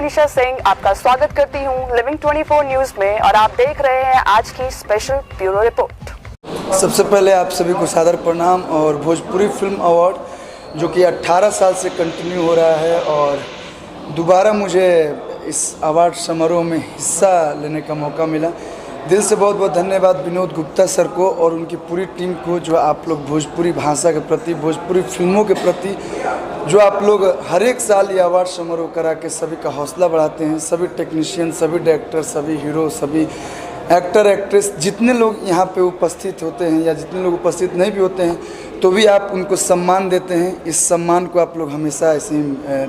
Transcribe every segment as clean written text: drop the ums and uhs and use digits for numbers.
मनीषा सिंह आपका स्वागत करती हूं लिविंग 24 न्यूज में और आप देख रहे हैं आज की स्पेशल ब्यूरो रिपोर्ट। सबसे पहले आप सभी को सादर प्रणाम। और भोजपुरी फिल्म अवार्ड जो कि 18 साल से कंटिन्यू हो रहा है और दोबारा मुझे इस अवार्ड समारोह में हिस्सा लेने का मौका मिला। दिल से बहुत बहुत धन्यवाद विनोद गुप्ता सर को और उनकी पूरी टीम को, जो आप लोग भोजपुरी भाषा के प्रति, भोजपुरी फिल्मों के प्रति जो आप लोग हर एक साल ये अवार्ड समारोह करा के सभी का हौसला बढ़ाते हैं। सभी टेक्नीशियन, सभी डायरेक्टर, सभी हीरो, सभी एक्टर एक्ट्रेस, जितने लोग यहाँ पे उपस्थित होते हैं या जितने लोग उपस्थित नहीं भी होते हैं तो भी आप उनको सम्मान देते हैं। इस सम्मान को आप लोग हमेशा ऐसे ही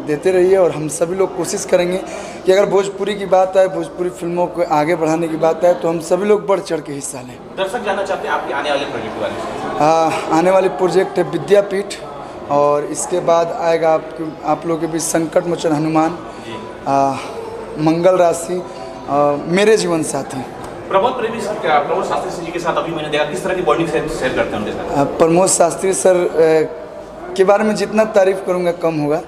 देते रहिए और हम सभी लोग कोशिश करेंगे कि अगर भोजपुरी की बात आए, भोजपुरी फिल्मों को आगे बढ़ाने की बात आए तो हम सभी लोग बढ़ चढ़ के हिस्सा लें। दर्शक जानना चाहते हैं आपके आने वाले प्रोजेक्ट के बारे में। आने वाली प्रोजेक्ट है विद्यापीठ और इसके बाद आएगा आप लोगों के बीच संकट मोचन हनुमान, मंगल राशि, मेरे जीवन साथी। प्रमोद शास्त्री जी के साथ अभी मैंने देखा, किस तरह की बॉन्डिंग शेयर करते हैं उनके साथ? प्रमोद शास्त्री सर के बारे में जितना तारीफ़ करूँगा कम होगा।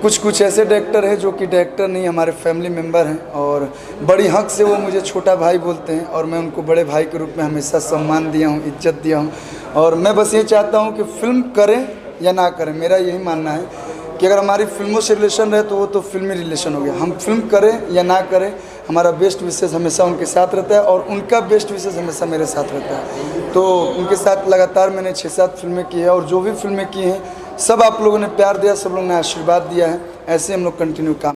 कुछ ऐसे डायरेक्टर हैं जो कि डायरेक्टर नहीं, हमारे फैमिली मेम्बर हैं और बड़ी हक से वो मुझे छोटा भाई बोलते हैं और मैं उनको बड़े भाई के रूप में हमेशा सम्मान दिया हूँ, इज्जत दिया हूँ। और मैं बस ये चाहता हूँ कि फिल्म करें या ना करें, मेरा यही मानना है कि अगर हमारी फिल्मों से रिलेशन रहे तो वो तो फिल्मी रिलेशन हो गया। हम फिल्म करें या ना करें, हमारा बेस्ट विशेष हमेशा उनके साथ रहता है और उनका बेस्ट विशेष हमेशा मेरे साथ रहता है। तो उनके साथ लगातार मैंने 6-7 फिल्में की है और जो भी फिल्में की हैं सब आप लोगों ने प्यार दिया, सब लोगों ने आशीर्वाद दिया है। ऐसे हम लोग कंटिन्यू काम